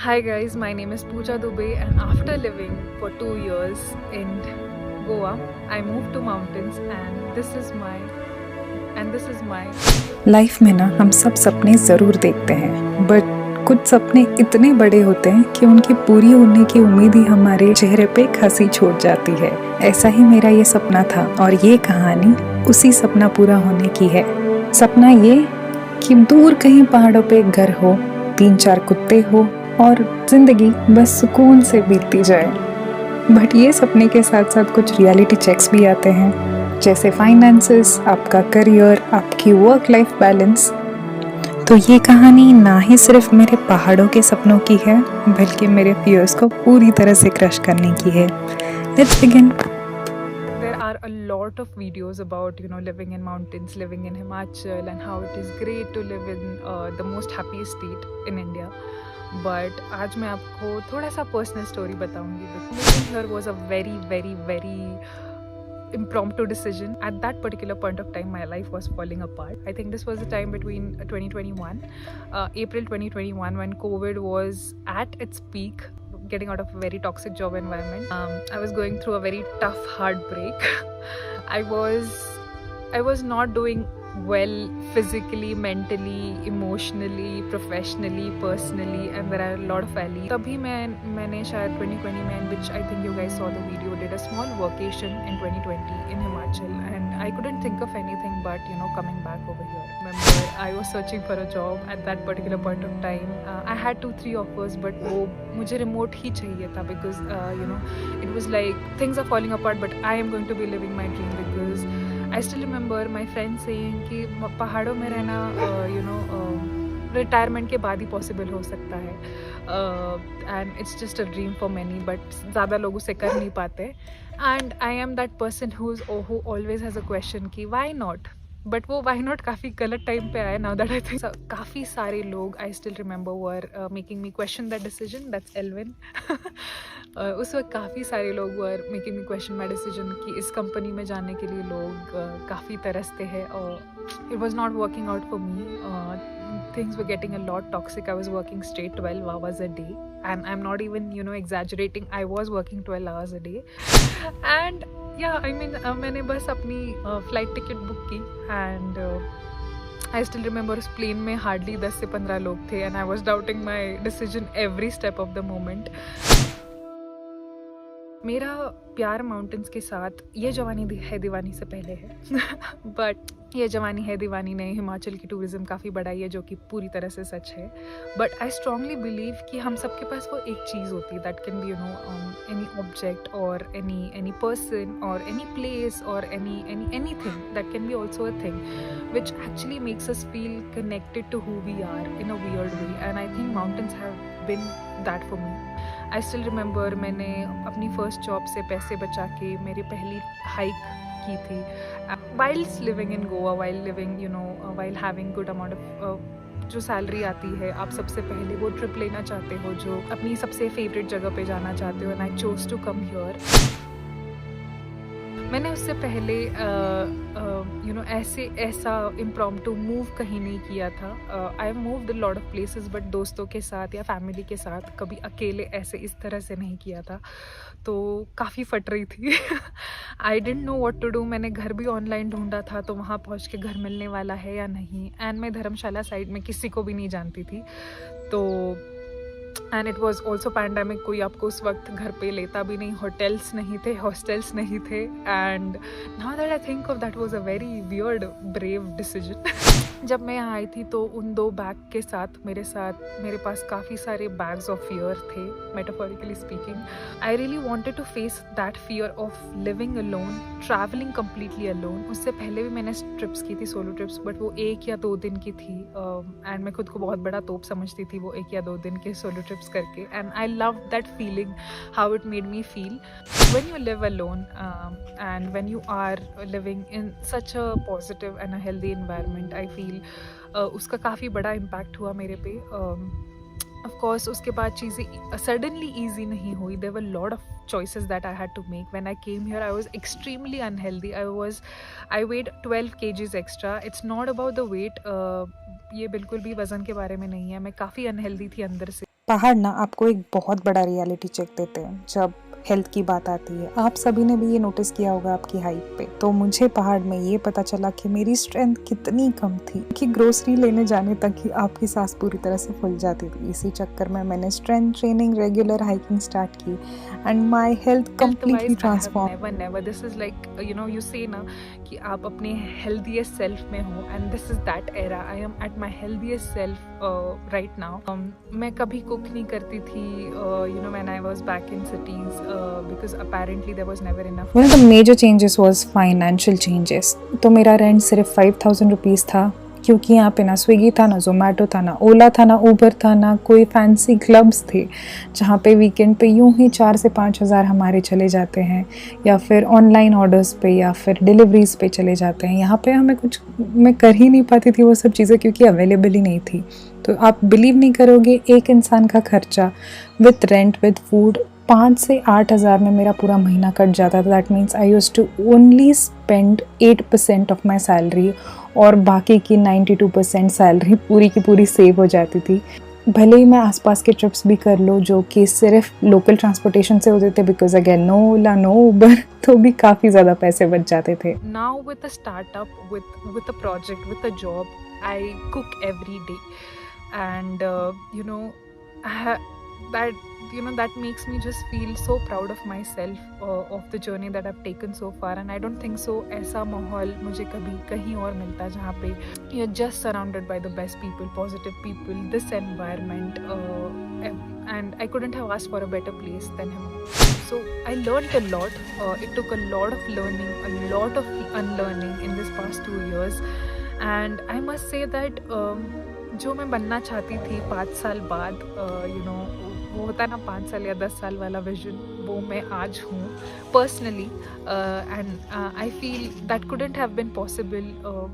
Hi guys, my name is Pooja Dubey and after living for 2 years in Goa, I moved to mountains and this is my life में ना हम सब सपने ज़रूर देखते हैं, बट कुछ सपने इतने बड़े होते हैं कि उनके पूरी होने की उम्मीद ही हमारे चेहरे पे एक हंसी छोड़ जाती है। ऐसा ही मेरा ये सपना था और ये कहानी उसी सपना पूरा होने की है। सपना ये कि दूर कहीं पहाड़ों पे एक घर हो, 3-4 कुत्ते हो और जिंदगी बस सुकून से बीतती जाए। बट ये सपने के साथ साथ कुछ रियलिटी चेक्स भी आते हैं, जैसे फाइनेंसेस, आपका करियर, आपकी वर्क लाइफ बैलेंस। तो ये कहानी ना ही सिर्फ मेरे पहाड़ों के सपनों की है, बल्कि मेरे फियर्स को पूरी तरह से क्रश करने की है। Let's begin. there are a lot of videos about living in mountains, living in Himachal and how it is great to live in the most happiest state in India. But आज मैं आपको थोड़ा सा personal story बताऊंगी। Moving here was a very impromptu decision. At that particular point of time, my life was falling apart. I think this was the time between 2021, April 2021, when COVID was at its peak, getting out of a very toxic job environment. I was going through a very tough heartbreak. I was not doing well physically, mentally, emotionally, professionally, personally, and there are a lot of valleys. तभी मैंने शायद 2020 में, which I think you guys saw the video, did a small vacation in 2020 in Himachal, and I couldn't think of anything but coming back over here. Remember, I was searching for a job at that particular point of time. I had 2-3 offers, but वो मुझे remote ही चाहिए था because it was like things are falling apart, but I am going to be living my dream because I still remember my friend saying कि पहाड़ों में रहना retirement के बाद ही पॉसिबल हो सकता है, and it's just a dream for many, but ज़्यादा लोग उसे कर नहीं पाते। And I am that person who always has a question कि वाई नॉट, बट वो वाई नॉट काफ़ी गलत टाइम पे आया। नाउ दैट आई थिंक काफ़ी सारे लोग, I still remember, were making me question that decision, that's Alvin. उस वक्त काफ़ी सारे लोग were making me question my decision कि इस कंपनी में जाने के लिए लोग काफ़ी तरसते हैं, और it was not working out for me. Things were getting a lot toxic. I was working straight 12 hours a day, and I'm not even exaggerating. I was working 12 hours a day, and yeah, I mean मैंने बस अपनी flight ticket book की, and I still remember उस plane में hardly 10 से 15 लोग थे, and I was doubting my decision every step of the moment. मेरा प्यार माउंटेन्स के साथ ये जवानी है दीवानी से पहले है बट ये जवानी है दीवानी ने हिमाचल की टूरिज़्म काफ़ी बढ़ाई है, जो कि पूरी तरह से सच है। बट आई स्ट्रांगली बिलीव कि हम सबके पास वो एक चीज़ होती है that can be any object और एनी पर्सन और एनी प्लेस और anything that can be also a thing which actually makes us feel connected to who we are in a weird way, and I think mountains have been that for me. I still remember मैंने अपनी first job से पैसे बचा के मेरी पहली hike की थी, whiles living in Goa, while having good amount of जो सैलरी आती है। आप सबसे पहले वो ट्रिप लेना चाहते हो जो अपनी सबसे फेवरेट जगह पे जाना चाहते हो, and I chose to come here. मैंने उससे पहले ऐसा इम्प्रॉम्प्टू मूव कहीं नहीं किया था। I have moved a lot of places, but दोस्तों के साथ या फैमिली के साथ कभी अकेले ऐसे इस तरह से नहीं किया था, तो काफ़ी फट रही थी। I didn't know what to do. मैंने घर भी ऑनलाइन ढूंढा था, तो वहाँ पहुँच के घर मिलने वाला है या नहीं, एंड मैं धर्मशाला साइड में किसी को भी नहीं जानती थी, तो and it was also pandemic, कोई आपको उस वक्त घर पे लेता भी नहीं, होटल्स नहीं थे, हॉस्टल्स नहीं थे, and now that I think of that was a very weird brave decision. जब मैं यहाँ आई थी तो उन 2 बैग के साथ मेरे पास काफ़ी सारे बैग्स ऑफ फियर थे, metaphorically speaking. I really wanted to face that fear of living alone, travelling completely alone. उससे पहले भी मैंने ट्रिप्स की थी, सोलो ट्रिप्स, बट वो 1 या 2 दिन की थी, एंड मैं खुद को बहुत बड़ा तोप समझती थी वो 1 या 2 दिन के सोलो ट्रिप्स करके, and I love that feeling, how it made me feel when you live alone, and when you are living in such a positive and a healthy environment. I feel उसका काफ़ी बड़ा impact हुआ मेरे पे। of course उसके बाद चीज़ें suddenly easy नहीं हुई. There were a lot of choices that I had to make. When I came here, I was extremely unhealthy. I weighed 12 kgs extra. It's not about the weight. ये बिल्कुल भी वज़न के बारे में नहीं है, मैं काफ़ी अनहेल्दी थी अंदर से। पहाड़ ना आपको एक बहुत बड़ा रियलिटी चेक देते हैं जब हेल्थ की बात आती है। आप सभी ने भी ये नोटिस किया होगा आपकी हाइट पे। तो मुझे पहाड़ में ये पता चला कि मेरी स्ट्रेंथ कितनी कम थी कि ग्रोसरी लेने जाने तक ही आपकी सांस पूरी तरह से फूल जाती थी। इसी चक्कर में मैंने strength training, regular hiking start की and my health completely transform. Never this is like you say ना कि आप अपने हेल्दीएस्ट सेल्फ में हो, and this is that era. I am at my healthiest self right now. मैं कभी cook नहीं करती थी when I was back in cities because apparently there was never enough. One of the major changes was financial changes. तो मेरा rent सिर्फ 5,000 rupees था, क्योंकि यहाँ पे ना स्विगी था, ना जोमेटो था, ना ओला था, ना ऊबर था, ना कोई फैंसी क्लब्स थे जहाँ पे वीकेंड पे यूं ही 4 से 5 हज़ार हमारे चले जाते हैं, या फिर ऑनलाइन ऑर्डर्स पे या फिर डिलीवरीज पे चले जाते हैं। यहाँ पे हमें कुछ, मैं कर ही नहीं पाती थी वो सब चीज़ें क्योंकि अवेलेबल ही नहीं थी। तो आप बिलीव नहीं करोगे, एक इंसान का खर्चा विथ रेंट विथ फूड 5 से 8 हज़ार में मेरा पूरा महीना कट जाता था। That means I used to only spend 8% of my salary, और बाकी की 92% सैलरी पूरी की पूरी सेव हो जाती थी। भले ही मैं आसपास के ट्रिप्स भी कर लो जो कि सिर्फ लोकल ट्रांसपोर्टेशन से होते थे, because again no Ola no Uber, तो भी काफ़ी ज़्यादा पैसे बच जाते थे। Now with a startup, with a project, with a job, I cook every day, and that makes me just feel so proud of myself, of the journey that I've taken so far, and I don't think so ऐसा माहौल मुझे कभी कहीं और मिलता जहाँ पे you're just surrounded by the best people, positive people, this environment, and I couldn't have asked for a better place than him. So I learned a lot. It took a lot of learning, a lot of unlearning in this past 2 years, and I must say that जो मैं बनना चाहती थी 5 साल बाद, वो होता है ना 5 साल या 10 साल वाला विजन, वो मैं आज हूँ personally, and I feel that couldn't have been possible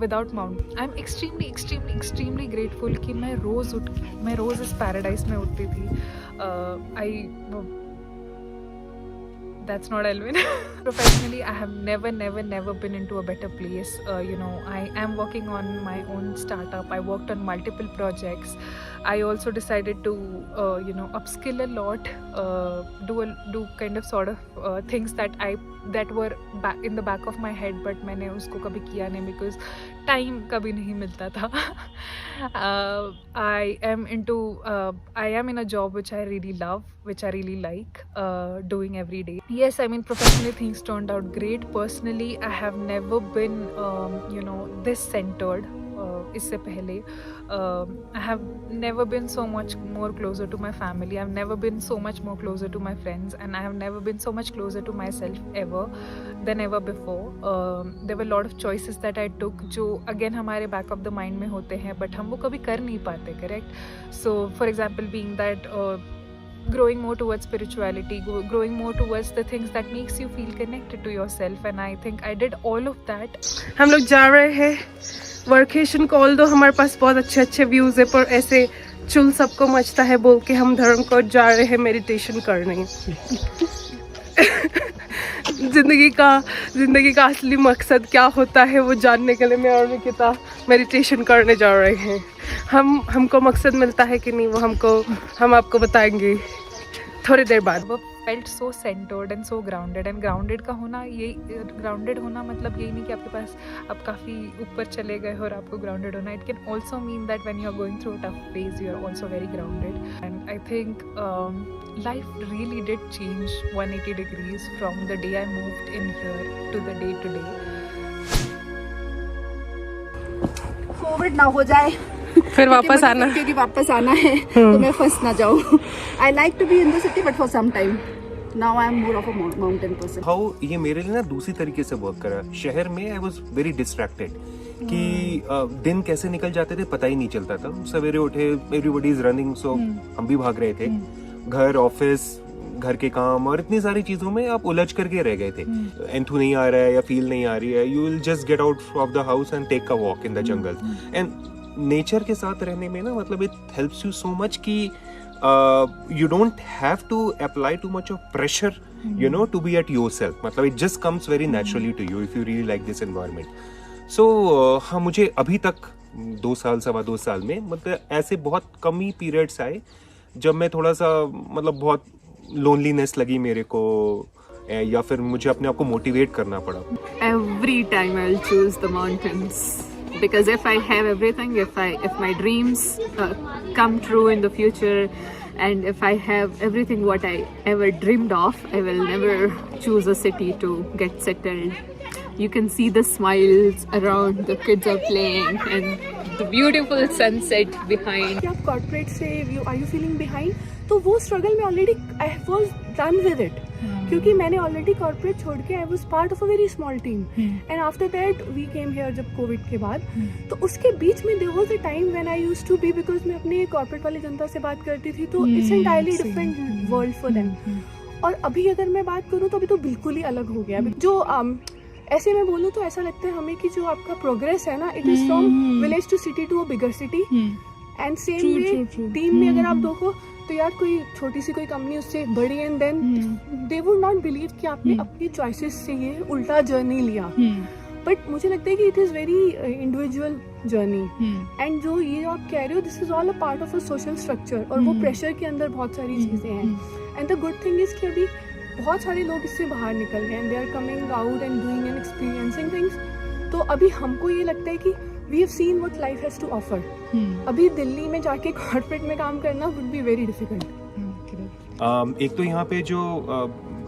without mount. I am extremely grateful कि मैं रोज़ इस पैराडाइज में उठती थी। That's not Elvin. Professionally, I have never been into a better place. I am working on my own startup. I worked on multiple projects. I also decided to, upskill a lot, do kind of sort of things that were in the back of my head, but मैंने उसको कभी किया नहीं because time कभी नहीं मिलता था. I am in a job which I really love, which I really like doing every day. Yes, I mean professionally things turned out great. Personally, I have never been, this centered. इससे पहले I have never been so much more closer to my family. I've never been so much more closer to my friends, and I have never been so much closer to myself than ever before. There were a lot of choices that I took जो again हमारे back of the mind में होते हैं, but हम वो कभी कर नहीं पाते, correct? So for example being that growing more towards spirituality, growing more towards the things that makes you feel connected to yourself, and I think I did all of that. हम लोग जा रहे हैं वर्केशन को, although हमारे पास बहुत अच्छे अच्छे व्यूज है, पर ऐसे चुल सबको मचता है बोल के हम धर्म को जा रहे हैं मेडिटेशन करने। जिंदगी का असली मकसद क्या होता है वो जानने के लिए मैं और निकिता मेडिटेशन करने जा रहे हैं। हमको मकसद मिलता है कि नहीं वो हम आपको बताएंगे थोड़ी देर बाद। वो felt so centered and so grounded, and grounded का होना, ये grounded होना मतलब यही नहीं कि आपके पास आप काफ़ी ऊपर चले गए हो और आपको grounded होना. It can also mean that when you are going through a tough phase, you are also very grounded. And I think life really did change 180 degrees from the day I moved in here to the day today. Covid ना हो जाए फिर वापस आना, क्योंकि वापस आना है तो मैं फंस ना जाऊँ. I like to be in the city but for some time. Now I am more of a mountain person. How ये मेरे लिए ना दूसरी तरीके से वर्क करा. शहर में आई वाज वेरी डिस्ट्रैक्टेड कि दिन कैसे निकल जाते थे पता ही नहीं चलता था. सवेरे उठे, एवरीबॉडी इज रनिंग, सो हम भी भाग रहे थे. घर, ऑफिस, घर के काम और इतनी सारी चीजों में आप उलझ करके रह गए थे. एंथू नहीं आ रहा है या फील नहीं आ रही है, you will just get out of the house and take a walk in the jungle. And nature के साथ रहने में ना मतलब it helps you so much कि you don't have to apply too much of pressure, to be at yourself. मतलब it just comes very naturally to you if you really like this environment. So हाँ, मुझे अभी तक 2 साल, 2.25 साल में मतलब ऐसे बहुत कम ही पीरियड्स आए जब मैं थोड़ा सा मतलब बहुत लोनलीनेस लगी मेरे को, या फिर मुझे अपने आप को मोटिवेट करना पड़ा। Every time I'll choose the mountains, because if I have everything, if my dreams come true in the future, and if I have everything what I ever dreamed of, I will never choose a city to get settled. You can see the smiles around, the kids are playing, and the beautiful sunset behind. कि आप corporate से are you feeling behind, तो वो struggle में already I was done with it, क्योंकि मैंने already corporate छोड़ के I was part of a very small team, and after that we came here जब कोविड के बाद। तो उसके बीच में there was a time when I used to be, because मैं अपने कॉर्पोरेट वाली जनता से बात करती थी, तो it's entirely different world for them. और अभी अगर मैं बात करूँ तो अभी तो बिल्कुल ही अलग हो गया। जो ऐसे मैं बोलूँ तो ऐसा लगता है हमें कि जो आपका प्रोग्रेस है ना, it is from village to city to a bigger city, and same way team में अगर आप देखो तो यार कोई छोटी सी कोई कंपनी उससे बड़ी, and then they would not believe कि आपने अपनी चॉइसेस से ये उल्टा जर्नी लिया। बट मुझे लगता है कि it is very individual journey, and जो ये आप कह रहे हो this is all a part of a social structure, और वो प्रेशर के अंदर बहुत सारी चीज़ें हैं। And the good thing is कि अभी बहुत सारे लोग इससे बाहर निकल गए, and they are coming out and doing and experiencing things. तो अभी हमको ये लगता है कि we have seen what life has to offer. अभी दिल्ली में जाके कॉर्पोरेट में काम करना वुड बी वेरी डिफिकल्ट। एक तो यहाँ पे जो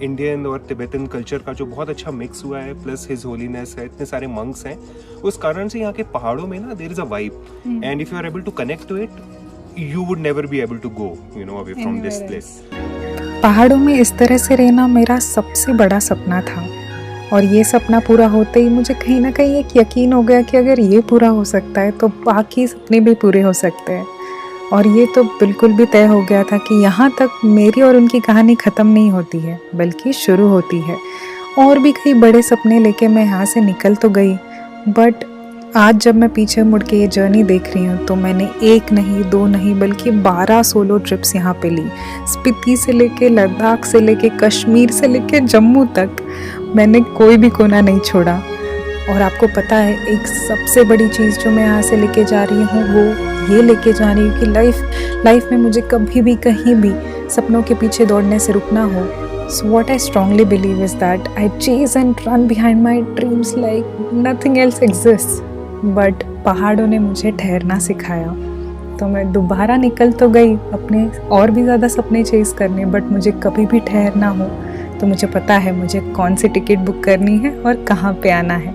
इंडियन और तिब्बतन कल्चर का जो बहुत अच्छा मिक्स हुआ है, प्लस हिज होलीनेस है, इतने सारे मंक्स हैं, उस कारण से यहाँ के पहाड़ों में ना there is a vibe, and if you are able to connect to it you would never be able to go, away from this place. पहाड़ों में इस तरह से रहना मेरा सबसे बड़ा सपना था, और ये सपना पूरा होते ही मुझे कहीं ना कहीं एक यकीन हो गया कि अगर ये पूरा हो सकता है तो बाकी सपने भी पूरे हो सकते हैं। और ये तो बिल्कुल भी तय हो गया था कि यहाँ तक मेरी और उनकी कहानी ख़त्म नहीं होती है, बल्कि शुरू होती है। और भी कई बड़े सपने लेके मैं यहाँ से निकल तो गई, बट आज जब मैं पीछे मुड़ के ये जर्नी देख रही हूँ तो मैंने एक नहीं, दो नहीं, बल्कि 12 सोलो ट्रिप्स यहाँ पे ली। स्पीति से लेके लद्दाख से लेके कश्मीर से लेके जम्मू तक मैंने कोई भी कोना नहीं छोड़ा। और आपको पता है एक सबसे बड़ी चीज़ जो मैं यहाँ से लेके जा रही हूँ वो ये लेके जा रही हूँ कि लाइफ में मुझे कभी भी कहीं भी सपनों के पीछे दौड़ने से रुकना हो। So what I strongly believe is that I chase and run behind my dreams like nothing else exists. But पहाड़ों ने मुझे ठहरना सिखाया, तो मैं दोबारा निकल तो गई अपने और भी ज़्यादा सपने चेस करने, बट मुझे कभी भी ठहरना हो तो मुझे पता है मुझे कौन सी टिकट बुक करनी है और कहाँ पे आना है।